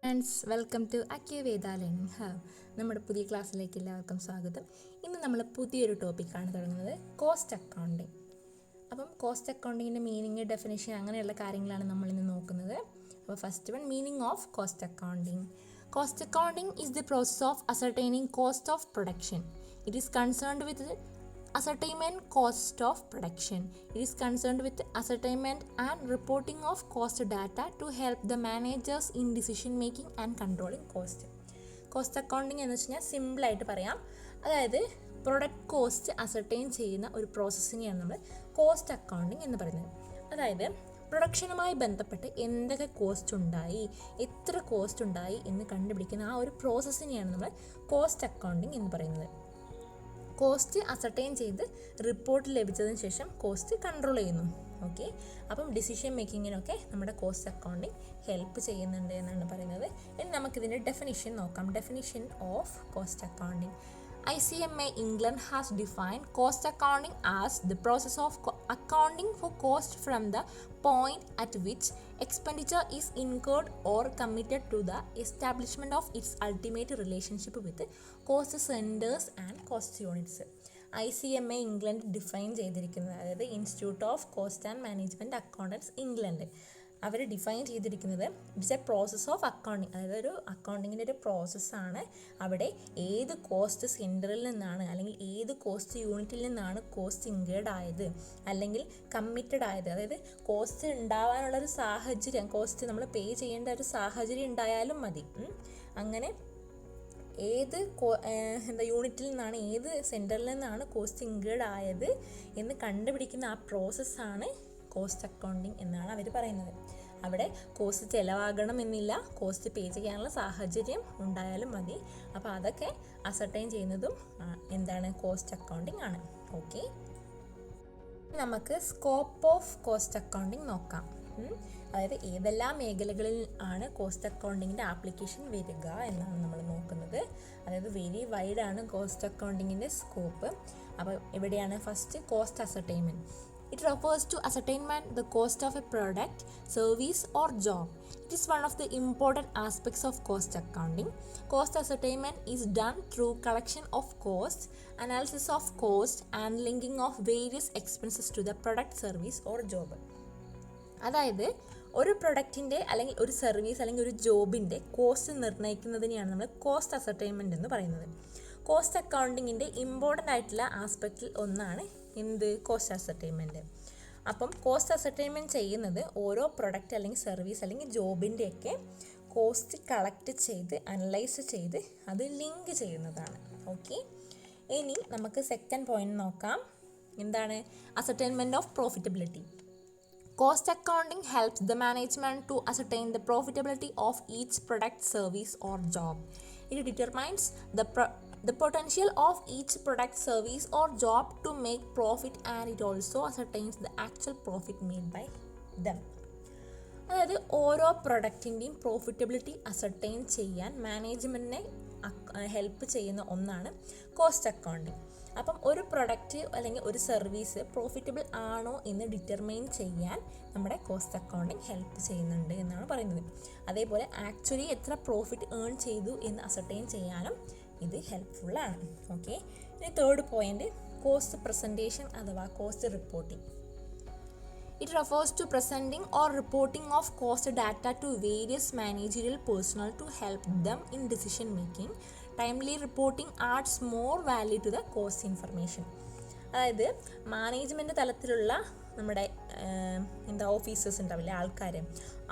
Friends, welcome to അക്യ വേദ learning hub. നമ്മുടെ പുതിയ ക്ലാസ്സിലേക്ക് എല്ലാവർക്കും സ്വാഗതം. ഇന്ന് നമ്മൾ പുതിയൊരു ടോപ്പിക്കാണ് തുടങ്ങുന്നത്, കോസ്റ്റ് അക്കൗണ്ടിങ്. അപ്പം കോസ്റ്റ് അക്കൗണ്ടിങ്ങിൻ്റെ മീനിങ്, ഡെഫിനിഷൻ അങ്ങനെയുള്ള കാര്യങ്ങളാണ് നമ്മളിന്ന് നോക്കുന്നത്. അപ്പോൾ first one, meaning of cost accounting. Cost accounting is the process of ascertaining cost of production. It is concerned with ascertainment cost of production. It is concerned with ascertainment and reporting of cost data to help the managers in decision making and controlling cost. Cost accounting എന്ന് വെച്ച് കഴിഞ്ഞാൽ സിമ്പിളായിട്ട് പറയാം, അതായത് product cost ascertain ചെയ്യുന്ന ഒരു പ്രോസസ്സിനെയാണ് നമ്മൾ cost accounting എന്ന് പറയുന്നത്. അതായത് പ്രൊഡക്ഷനുമായി ബന്ധപ്പെട്ട് എന്തൊക്കെ കോസ്റ്റ് ഉണ്ടായി, എത്ര കോസ്റ്റ് ഉണ്ടായി എന്ന് കണ്ടുപിടിക്കുന്ന ആ ഒരു പ്രോസസ്സിനെയാണ് നമ്മൾ കോസ്റ്റ് അക്കൗണ്ടിങ് എന്ന് പറയുന്നത്. കോസ്റ്റ് അസർട്ടൈൻ ചെയ്ത് റിപ്പോർട്ട് ലഭിച്ചതിന് ശേഷം കോസ്റ്റ് കൺട്രോൾ ചെയ്യുന്നു. ഓക്കെ, അപ്പം ഡിസിഷൻ മേക്കിങ്ങിനൊക്കെ നമ്മുടെ കോസ്റ്റ് അക്കൗണ്ടിങ് ഹെൽപ്പ് ചെയ്യുന്നുണ്ട് എന്നാണ് പറയുന്നത്. ഇനി നമുക്കിതിൻ്റെ ഡെഫിനിഷൻ നോക്കാം. Definition of cost accounting. ICMA England has defined cost accounting as the process of accounting for cost from the point at which expenditure is incurred or committed to the establishment of its ultimate relationship with cost centers and cost units. ICMA England define ചെയ്തിരിക്കുന്നത്, അതായത് institute of cost and management accountants England, അവർ define ചെയ്തിരിക്കുന്നത് it's a process of accounting, അതായത് ഒരു അക്കൗണ്ടിങ്ങിൻ്റെ ഒരു പ്രോസസ്സാണ്. അവിടെ ഏത് കോസ്റ്റ് സെൻറ്ററിൽ നിന്നാണ് അല്ലെങ്കിൽ ഏത് കോസ്റ്റ് യൂണിറ്റിൽ നിന്നാണ് കോസ്റ്റ് ഇൻകേർഡ് ആയത് അല്ലെങ്കിൽ കമ്മിറ്റഡ് ആയത്, അതായത് കോസ്റ്റ് ഉണ്ടാവാനുള്ളൊരു സാഹചര്യം, കോസ്റ്റ് നമ്മൾ പേ ചെയ്യേണ്ട ഒരു സാഹചര്യം ഉണ്ടായാലും മതി. അങ്ങനെ ഏത് യൂണിറ്റിൽ നിന്നാണ്, ഏത് സെൻറ്ററിൽ നിന്നാണ് കോസ്റ്റ് ഇൻകേർഡ് ആയത് എന്ന് കണ്ടുപിടിക്കുന്ന ആ പ്രോസസ്സാണ് കോസ്റ്റ് അക്കൗണ്ടിങ് എന്നാണ് അവർ പറയുന്നത്. അവിടെ കോസ്റ്റ് ചിലവാകണം എന്നില്ല, കോസ്റ്റ് പേ ചെയ്യാനുള്ള സാഹചര്യം ഉണ്ടായാലും മതി. അപ്പോൾ അതൊക്കെ അസർട്ടൈൻ ചെയ്യുന്നതും എന്താണ്, കോസ്റ്റ് അക്കൗണ്ടിങ് ആണ്. ഓക്കെ, നമുക്ക് സ്കോപ്പ് ഓഫ് കോസ്റ്റ് അക്കൗണ്ടിങ് നോക്കാം. അതായത് ഏതെല്ലാം മേഖലകളിൽ ആണ് കോസ്റ്റ് അക്കൗണ്ടിങ്ങിൻ്റെ ആപ്ലിക്കേഷൻ വരിക എന്നാണ് നമ്മൾ നോക്കുന്നത്. അതായത് വെരി വൈഡാണ് കോസ്റ്റ് അക്കൗണ്ടിങ്ങിൻ്റെ സ്കോപ്പ്. അപ്പോൾ എവിടെയാണ് first, cost ascertainment. It refers to ascertainment the cost of a product, service or job. It is one of the important aspects of cost accounting. Cost ascertainment is done through collection of costs, analysis of cost and linking of various expenses to the product, service or job. അതായത് ഒരു പ്രൊഡക്റ്റിൻ്റെ അല്ലെങ്കിൽ ഒരു service അല്ലെങ്കിൽ ഒരു ജോബിൻ്റെ cost നിർണ്ണയിക്കുന്നതിനെയാണ് നമ്മൾ cost ascertainment എന്ന് പറയുന്നത്. കോസ്റ്റ് അക്കൗണ്ടിങ്ങിൻ്റെ ഇമ്പോർട്ടൻ്റ് ആയിട്ടുള്ള ആസ്പെക്റ്റിൽ ഒന്നാണ് എന്ത്, കോസ്റ്റ് അസർട്ടൈൻമെൻറ്റ്. അപ്പം കോസ്റ്റ് അസർട്ടൈൻമെൻറ്റ് ചെയ്യുന്നത് ഓരോ പ്രൊഡക്റ്റ് അല്ലെങ്കിൽ സർവീസ് അല്ലെങ്കിൽ ജോബിൻ്റെയൊക്കെ കോസ്റ്റ് കളക്ട് ചെയ്ത് അനലൈസ് ചെയ്ത് അത് ലിങ്ക് ചെയ്യുന്നതാണ്. ഓക്കെ, ഇനി നമുക്ക് സെക്കൻഡ് പോയിന്റ് നോക്കാം. എന്താണ്, ascertainment of profitability. Cost accounting helps the management to ascertain the profitability of each product, service or job. It determines the potential of each product, service or job to make profit, and it also ascertains the actual profit made by them. അതായത് ഓരോ പ്രൊഡക്റ്റിൻ്റെയും profitability ascertain ചെയ്യാൻ മാനേജ്മെൻറ്റിനെ help ചെയ്യുന്ന ഒന്നാണ് cost accounting. അപ്പം ഒരു product അല്ലെങ്കിൽ ഒരു service profitable ആണോ എന്ന് ഡിറ്റർമൈൻ ചെയ്യാൻ നമ്മുടെ കോസ്റ്റ് അക്കൗണ്ടിങ് ഹെൽപ്പ് ചെയ്യുന്നുണ്ട് എന്നാണ് പറയുന്നത്. അതേപോലെ ആക്ച്വലി എത്ര പ്രോഫിറ്റ് ഏൺ ചെയ്തു എന്ന് അസർട്ടൈൻ ചെയ്യാനും ഇത് ഹെൽപ്ഫുള്ളാണ്. ഓക്കെ, ഇനി തേർഡ് പോയിന്റ്, കോസ്റ്റ് പ്രസൻറ്റേഷൻ അഥവാ cost reporting. It refers to presenting or reporting of cost data to various managerial personnel to help them in decision making. Timely reporting adds more value to the cost information. അതായത് management തലത്തിലുള്ള നമ്മുടെ officers ഉണ്ടാവില്ലേ, ആൾക്കാർ,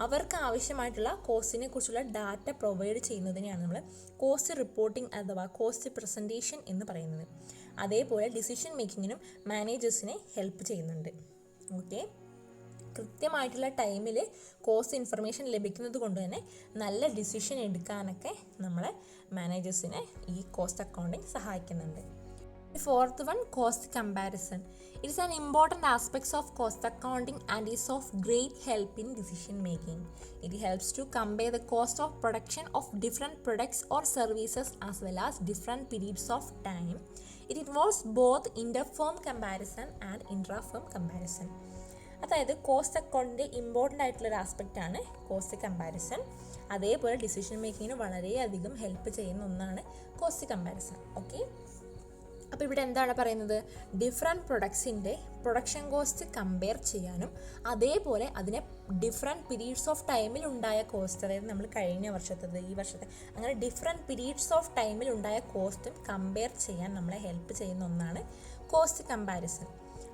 അവർക്ക് ആവശ്യമായിട്ടുള്ള കോസ്റ്റിനെ കുറിച്ചുള്ള data provide ചെയ്യുന്നതിനെയാണ് നമ്മൾ cost reporting അഥവാ കോസ്റ്റ് പ്രസൻറ്റേഷൻ എന്ന് പറയുന്നത്. അതേപോലെ ഡിസിഷൻ മേക്കിങ്ങിനും മാനേജേഴ്സിനെ ഹെൽപ്പ് ചെയ്യുന്നുണ്ട്. ഓക്കെ, കൃത്യമായിട്ടുള്ള ടൈമിൽ കോസ്റ്റ് ഇൻഫർമേഷൻ ലഭിക്കുന്നത് കൊണ്ട് തന്നെ നല്ല ഡിസിഷൻ എടുക്കാനൊക്കെ നമ്മളെ മാനേജേഴ്സിനെ ഈ കോസ്റ്റ് അക്കൗണ്ടിങ് സഹായിക്കുന്നുണ്ട്. Fourth one, cost comparison. It's an important aspects of cost accounting and is of great help in decision making. It helps to compare the cost of production of different products or services as well as different periods of time. It involves both interfirm comparison and intrafirm comparison. അതായത് cost അക്കൗണ്ടിൻ്റെ important ആയിട്ടുള്ളൊരു ആസ്പെക്റ്റാണ് cost comparison. അതേപോലെ decision മേക്കിങ്ങിന് വളരെയധികം help ചെയ്യുന്ന ഒന്നാണ് cost comparison. Okay, അപ്പോൾ ഇവിടെ എന്താണ് പറയുന്നത്, ഡിഫറെൻറ്റ് പ്രൊഡക്ട്സിൻ്റെ പ്രൊഡക്ഷൻ കോസ്റ്റ് കമ്പയർ ചെയ്യാനും അതേപോലെ അതിനെ ഡിഫറെൻറ്റ് പീരീഡ്സ് ഓഫ് ടൈമിൽ ഉണ്ടായ കോസ്റ്റ്, അതായത് നമ്മൾ കഴിഞ്ഞ വർഷത്തത് ഈ വർഷത്തെ അങ്ങനെ ഡിഫറെൻറ്റ് പീരീഡ്സ് ഓഫ് ടൈമിൽ ഉണ്ടായ കോസ്റ്റും കമ്പയർ ചെയ്യാൻ നമ്മളെ ഹെൽപ്പ് ചെയ്യുന്ന ഒന്നാണ് കോസ്റ്റ് കമ്പാരിസൺ.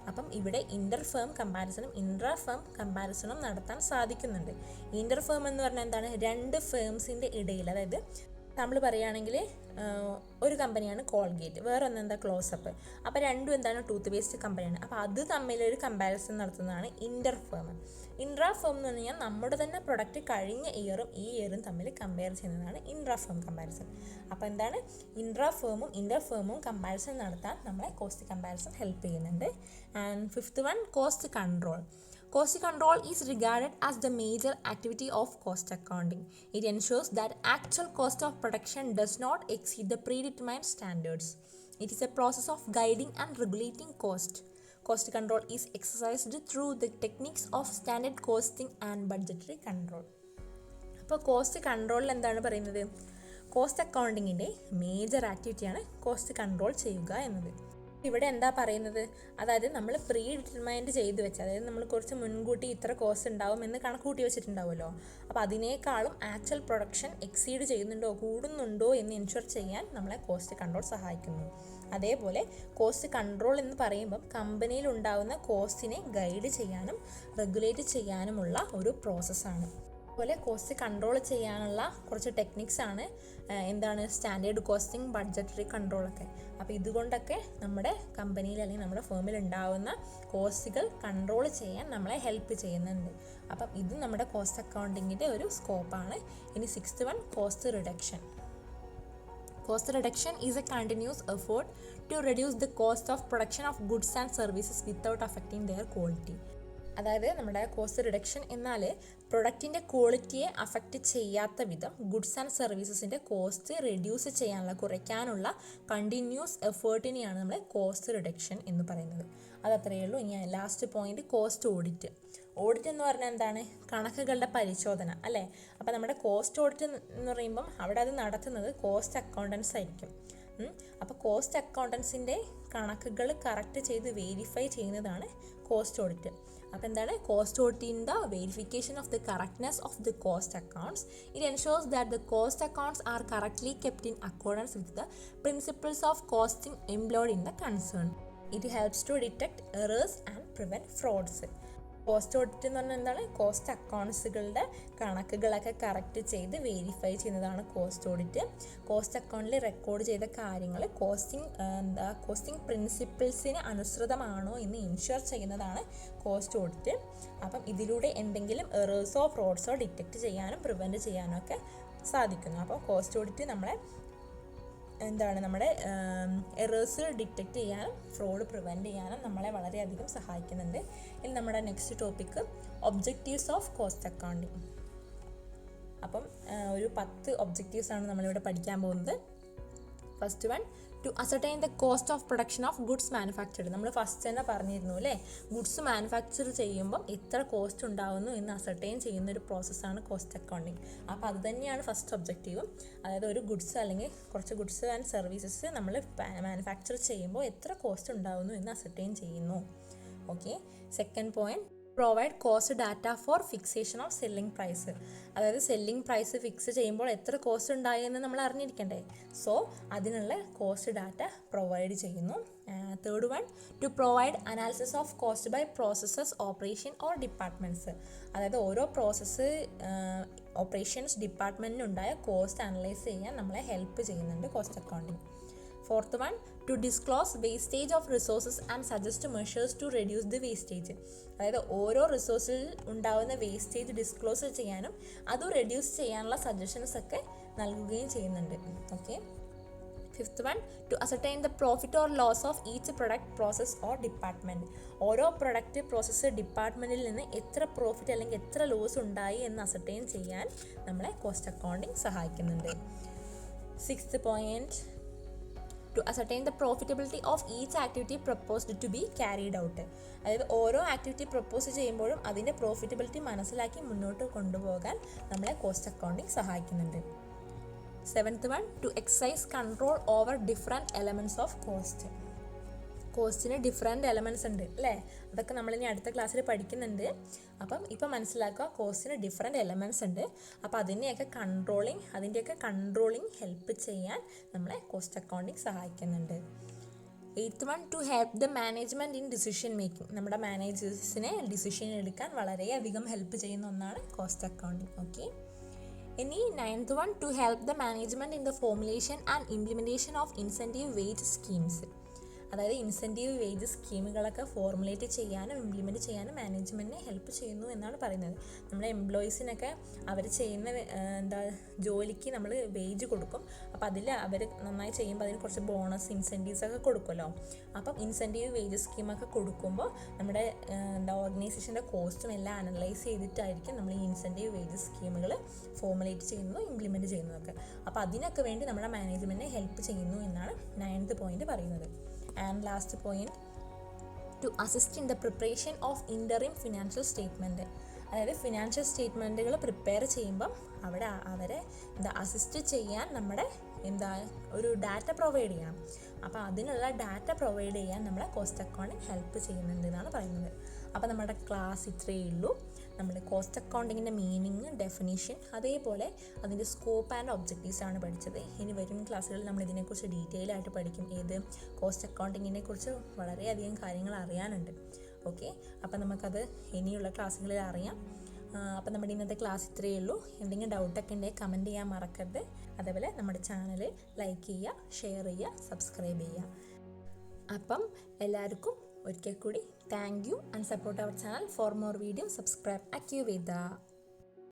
അപ്പം ഇവിടെ ഇൻ്റർ ഫേം കമ്പാരിസണും ഇൻട്രാ ഫേം കമ്പാരിസണും നടത്താൻ സാധിക്കുന്നുണ്ട്. ഇൻ്റർ ഫേം എന്ന് പറഞ്ഞാൽ എന്താണ്, രണ്ട് ഫേംസിൻ്റെ ഇടയിൽ, അതായത് നമ്മൾ പറയുകയാണെങ്കിൽ ഒരു കമ്പനിയാണ് കോൾഗേറ്റ്, വേറെ ഒന്നെന്താ ക്ലോസപ്പ്, അപ്പോൾ രണ്ടും എന്താണ് ടൂത്ത് പേസ്റ്റ് കമ്പനിയാണ്. അപ്പോൾ അത് തമ്മിലൊരു കമ്പാരിസൺ നടത്തുന്നതാണ് ഇൻ്റർ ഫേം. ഇൻട്രാ ഫേം എന്ന് പറഞ്ഞു കഴിഞ്ഞാൽ നമ്മുടെ തന്നെ പ്രൊഡക്റ്റ് കഴിഞ്ഞ ഇയറും ഈ ഇയറും തമ്മിൽ കമ്പയർ ചെയ്യുന്നതാണ് ഇൻട്രാ ഫേം കമ്പാരിസൺ. അപ്പോൾ എന്താണ്, ഇൻട്രാ ഫേമും ഇൻ്റർ ഫേമും കമ്പാരിസൺ നടത്താൻ നമ്മളെ കോസ്റ്റ് കമ്പാരിസൺ ഹെൽപ്പ് ചെയ്യുന്നുണ്ട്. And fifth one, cost control. Cost control is regarded as the major activity of cost accounting. It ensures that actual cost of production does not exceed the predetermined standards. It is a process of guiding and regulating cost. Cost control is exercised through the techniques of standard costing and budgetary control. അപ്പോൾ cost കൺട്രോളിൽ എന്താണ് പറയുന്നത്, cost അക്കൗണ്ടിങ്ങിൻ്റെ major ആക്ടിവിറ്റിയാണ് cost control ചെയ്യുക എന്നത്. ഇവിടെ എന്താ പറയുന്നത്, അതായത് നമ്മൾ പ്രീ ഡിറ്റർമൈൻഡ് ചെയ്ത് വെച്ച്, അതായത് നമ്മൾ കുറച്ച് മുൻകൂട്ടി ഇത്ര കോസ്റ്റ് ഉണ്ടാവും എന്ന് കണക്കൂട്ടി വെച്ചിട്ടുണ്ടാവുമല്ലോ, അപ്പോൾ അതിനേക്കാളും ആക്ച്വൽ പ്രൊഡക്ഷൻ എക്സീഡ് ചെയ്യുന്നുണ്ടോ കൂടുന്നുണ്ടോ എന്ന് എൻഷുർ ചെയ്യാൻ നമ്മളെ കോസ്റ്റ് കൺട്രോൾ സഹായിക്കുന്നു. അതേപോലെ കോസ്റ്റ് കൺട്രോൾ എന്ന് പറയുമ്പം കമ്പനിയിൽ ഉണ്ടാകുന്ന കോസ്റ്റിനെ ഗൈഡ് ചെയ്യാനും റെഗുലേറ്റ് ചെയ്യാനുമുള്ള ഒരു പ്രോസസ്സാണ്. അതുപോലെ കോസ്റ്റ് കൺട്രോൾ ചെയ്യാനുള്ള കുറച്ച് ടെക്നിക്സ് ആണ് എന്താണ്, സ്റ്റാൻഡേർഡ് കോസ്റ്റിംഗ്, ബഡ്ജറ്ററി കൺട്രോളൊക്കെ. അപ്പോൾ ഇതുകൊണ്ടൊക്കെ നമ്മുടെ കമ്പനിയിൽ അല്ലെങ്കിൽ നമ്മുടെ ഫേമിൽ ഉണ്ടാവുന്ന കോസ്റ്റുകൾ കൺട്രോൾ ചെയ്യാൻ നമ്മളെ ഹെൽപ്പ് ചെയ്യുന്നുണ്ട്. അപ്പം ഇത് നമ്മുടെ കോസ്റ്റ് അക്കൗണ്ടിങ്ങിൻ്റെ ഒരു സ്കോപ്പാണ്. ഇനി sixth one, cost reduction. Cost reduction is a continuous effort to reduce the cost of production of goods and services without affecting their quality. അതായത് നമ്മുടെ കോസ്റ്റ് റിഡക്ഷൻ എന്നാൽ പ്രൊഡക്റ്റിൻ്റെ ക്വാളിറ്റിയെ അഫക്റ്റ് ചെയ്യാത്ത വിധം ഗുഡ്സ് ആൻഡ് സർവീസസിൻ്റെ കോസ്റ്റ് റെഡ്യൂസ് ചെയ്യാനുള്ള, കുറയ്ക്കാനുള്ള continuous എഫേർട്ടിനെയാണ് നമ്മൾ cost reduction എന്ന് പറയുന്നത്. അതത്രയേ ഉള്ളൂ. ഇനി last point, cost audit. Audit എന്ന് പറഞ്ഞാൽ എന്താണ്, കണക്കുകളുടെ പരിശോധന അല്ലേ. അപ്പോൾ നമ്മുടെ കോസ്റ്റ് ഓഡിറ്റ് എന്ന് പറയുമ്പം അവിടെ അത് നടത്തുന്നത് കോസ്റ്റ് അക്കൗണ്ടൻസ് ആയിരിക്കും. അപ്പോൾ കോസ്റ്റ് അക്കൗണ്ടൻസിൻ്റെ കണക്കുകൾ കറക്റ്റ് ചെയ്ത് വെരിഫൈ ചെയ്യുന്നതാണ് കോസ്റ്റ് ഓഡിറ്റ്. അപ്പോൾ എന്താണ്, cost audit in the verification of the correctness of the cost accounts. It ensures that the cost accounts are correctly kept in accordance with the principles of costing employed in the concern. It helps to detect errors and prevent frauds. Cost audit എന്ന് പറഞ്ഞാൽ എന്താണ്, cost അക്കൗണ്ട്സുകളുടെ കണക്കുകളൊക്കെ correct ചെയ്ത് verify ചെയ്യുന്നതാണ് cost audit. Cost അക്കൗണ്ടിൽ record ചെയ്ത കാര്യങ്ങൾ കോസ്റ്റിംഗ് പ്രിൻസിപ്പിൾസിന് അനുസൃതമാണോ എന്ന് എൻഷുർ ചെയ്യുന്നതാണ് കോസ്റ്റ് ഓഡിറ്റ്. അപ്പം ഇതിലൂടെ എന്തെങ്കിലും എറേഴ്സോ ഫ്രോഡ്സോ ഡിറ്റക്റ്റ് ചെയ്യാനും പ്രിവെൻറ്റ് ചെയ്യാനും ഒക്കെ സാധിക്കുന്നു. അപ്പോൾ കോസ്റ്റ് ഓഡിറ്റ് നമ്മളെ നമ്മുടെ എറേഴ്സ് ഡിറ്റക്റ്റ് ചെയ്യാനും ഫ്രോഡ് പ്രിവെൻറ്റ് ചെയ്യാനും നമ്മളെ വളരെയധികം സഹായിക്കുന്നുണ്ട്. ഇനി നമ്മുടെ next topic, objectives of cost accounting. അപ്പം ഒരു 10 ഒബ്ജക്റ്റീവ്സാണ് നമ്മളിവിടെ പഠിക്കാൻ പോകുന്നത്. First one, to ascertain the cost of production of goods manufactured. നമ്മൾ ഫസ്റ്റ് തന്നെ പറഞ്ഞിരുന്നു അല്ലേ, ഗുഡ്സ് മാനുഫാക്ചർ ചെയ്യുമ്പം എത്ര കോസ്റ്റ് ഉണ്ടാകുന്നു എന്ന് അസർട്ടൈൻ ചെയ്യുന്ന ഒരു പ്രോസസ്സാണ് കോസ്റ്റ് അക്കൗണ്ടിങ്. അപ്പോൾ അത് തന്നെയാണ് ഫസ്റ്റ് ഒബ്ജക്റ്റീവും. അതായത് ഒരു ഗുഡ്സ് അല്ലെങ്കിൽ കുറച്ച് ഗുഡ്സ് ആൻഡ് സർവീസസ് നമ്മൾ മാനുഫാക്ചർ ചെയ്യുമ്പോൾ എത്ര കോസ്റ്റ് ഉണ്ടാകുന്നു എന്ന് അസർട്ടൈൻ ചെയ്യുന്നു. Okay, second point, provide cost data for fixation of selling price. അതായത് സെല്ലിംഗ് പ്രൈസ് ഫിക്സ് ചെയ്യുമ്പോൾ എത്ര കോസ്റ്റ് ഉണ്ടായെന്ന് നമ്മൾ അറിഞ്ഞിരിക്കണ്ടേ. സോ അതിനുള്ള കോസ്റ്റ് ഡാറ്റ പ്രൊവൈഡ് ചെയ്യുന്നു. Third one, to provide analysis of cost by processes, operation or departments. അതായത് ഓരോ പ്രോസസ്സ് ഓപ്പറേഷൻസ് ഡിപ്പാർട്ട്മെൻറ്റിനുണ്ടായ കോസ്റ്റ് അനലൈസ് ചെയ്യാൻ നമ്മളെ ഹെൽപ്പ് ചെയ്യുന്നുണ്ട് cost accounting. Fourth one, to disclose wastage of resources and suggest measures to reduce the wastage. അതായത് ഓരോ റിസോഴ്സിൽ ഉണ്ടാകുന്ന wastage disclose ചെയ്യാനും അത് റെഡ്യൂസ് ചെയ്യാനുള്ള സജഷൻസ് ഒക്കെ നൽകുകയും ചെയ്യുന്നുണ്ട്. Okay, fifth one, to ascertain the profit or loss of each product, process or department. ഓരോ പ്രൊഡക്റ്റ് പ്രോസസ്സ് ഡിപ്പാർട്ട്മെൻറ്റിൽ നിന്ന് എത്ര പ്രോഫിറ്റ് അല്ലെങ്കിൽ എത്ര ലോസ് ഉണ്ടായി എന്ന് അസർട്ടൈൻ ചെയ്യാൻ നമ്മളെ കോസ്റ്റ് അക്കൗണ്ടിങ് സഹായിക്കുന്നുണ്ട്. Sixth point, to ascertain the profitability of each activity proposed to be carried out. അതായത് ഓരോ ആക്ടിവിറ്റി പ്രപ്പോസ് ചെയ്യുമ്പോഴും അതിൻ്റെ പ്രോഫിറ്റബിലിറ്റി മനസ്സിലാക്കി മുന്നോട്ട് കൊണ്ടുപോകാൻ നമ്മളെ കോസ്റ്റ് അക്കൗണ്ടിങ് സഹായിക്കുന്നുണ്ട്. 7th one, to exercise control over different elements of cost. കോസ്റ്റിന് ഡിഫറെൻറ്റ് എലമെൻറ്റ്സ് ഉണ്ട് അല്ലേ? അതൊക്കെ നമ്മളിനി അടുത്ത ക്ലാസ്സിൽ പഠിക്കുന്നുണ്ട്. അപ്പം ഇപ്പം മനസ്സിലാക്കുക, കോസ്റ്റിന് ഡിഫറെൻറ്റ് എലമെൻറ്റ്സ് ഉണ്ട്. അപ്പോൾ അതിൻ്റെയൊക്കെ കൺട്രോളിങ് ഹെൽപ്പ് ചെയ്യാൻ നമ്മളെ കോസ്റ്റ് അക്കൗണ്ടിങ് സഹായിക്കുന്നുണ്ട്. 8th one, to help the management in decision making. നമ്മുടെ മാനേജേഴ്സിനെ ഡിസിഷൻ എടുക്കാൻ വളരെയധികം ഹെൽപ്പ് ചെയ്യുന്ന ഒന്നാണ് കോസ്റ്റ് അക്കൗണ്ടിങ്. ഓക്കെ, ഇനി 9th one, to help the management in the formulation and implementation of incentive wage schemes. അതായത് incentive wage സ്കീമുകളൊക്കെ formulate ചെയ്യാനും implement ചെയ്യാനും മാനേജ്മെൻറ്റിനെ help ചെയ്യുന്നു എന്നാണ് പറയുന്നത്. നമ്മുടെ എംപ്ലോയീസിനൊക്കെ അവർ ചെയ്യുന്ന ജോലിക്ക് നമ്മൾ വേജ് കൊടുക്കും. അപ്പോൾ അതിൽ അവർ നന്നായി ചെയ്യുമ്പോൾ അതിന് കുറച്ച് ബോണസ് ഇൻസെൻറ്റീവ്സ് ഒക്കെ കൊടുക്കുമല്ലോ. അപ്പം ഇൻസെൻറ്റീവ് വേജ് സ്കീമൊക്കെ കൊടുക്കുമ്പോൾ നമ്മുടെ ഓർഗനൈസേഷൻ്റെ കോസ്റ്റും എല്ലാം അനലൈസ് ചെയ്തിട്ടായിരിക്കും നമ്മൾ ഈ ഇൻസെൻറ്റീവ് വേജ് സ്കീമുകൾ ഫോർമുലേറ്റ് ചെയ്യുന്നതും ഇംപ്ലിമെൻറ്റ് ചെയ്യുന്നതൊക്കെ. അപ്പോൾ അതിനൊക്കെ വേണ്ടി നമ്മുടെ മാനേജ്മെൻറ്റിനെ ഹെൽപ്പ് ചെയ്യുന്നു എന്നാണ് 9th point പറയുന്നത്. And last point, to assist in the preparation of interim financial statement. അതായത് ഫിനാൻഷ്യൽ സ്റ്റേറ്റ്മെൻറ്റുകൾ പ്രിപ്പയർ ചെയ്യുമ്പം അവരെ അസിസ്റ്റ് ചെയ്യാൻ നമ്മുടെ ഒരു ഡാറ്റ പ്രൊവൈഡ് ചെയ്യണം. അപ്പോൾ അതിനുള്ള ഡാറ്റ പ്രൊവൈഡ് ചെയ്യാൻ നമ്മളെ കോസ്റ്റ് അക്കൗണ്ടിങ് ഹെൽപ്പ് ചെയ്യുന്നുണ്ട് എന്നാണ് പറയുന്നത്. അപ്പോൾ നമ്മുടെ ക്ലാസ് ഇത്രയേ ഉള്ളൂ. നമ്മൾ കോസ്റ്റ് അക്കൗണ്ടിങ്ങിൻ്റെ മീനിങ്, ഡെഫിനിഷൻ, അതേപോലെ അതിൻ്റെ സ്കോപ്പ് ആൻഡ് ഒബ്ജക്റ്റീവ്സ് ആണ് പഠിച്ചത്. ഇനി വരും ക്ലാസ്സുകളിൽ നമ്മൾ ഇതിനെക്കുറിച്ച് ഡീറ്റെയിൽ ആയിട്ട് പഠിക്കും. കോസ്റ്റ് അക്കൗണ്ടിങ്ങിനെ കുറിച്ച് വളരെയധികം കാര്യങ്ങൾ അറിയാനുണ്ട്. ഓക്കെ, അപ്പോൾ നമുക്കത് ഇനിയുള്ള ക്ലാസ്സുകളിൽ അറിയാം. അപ്പം നമ്മുടെ ഇന്നത്തെ ക്ലാസ് ഇത്രയേ ഉള്ളൂ. എന്തെങ്കിലും ഡൗട്ടൊക്കെ ഉണ്ടെങ്കിൽ കമൻറ്റ് ചെയ്യാൻ മറക്കരുത്. അതേപോലെ നമ്മുടെ ചാനൽ ലൈക്ക് ചെയ്യുക, ഷെയർ ചെയ്യുക, സബ്സ്ക്രൈബ് ചെയ്യുക. അപ്പം എല്ലാവർക്കും ഒരിക്കൽ കൂടി thank you and support our channel. For more video subscribe അക്യുവേദ.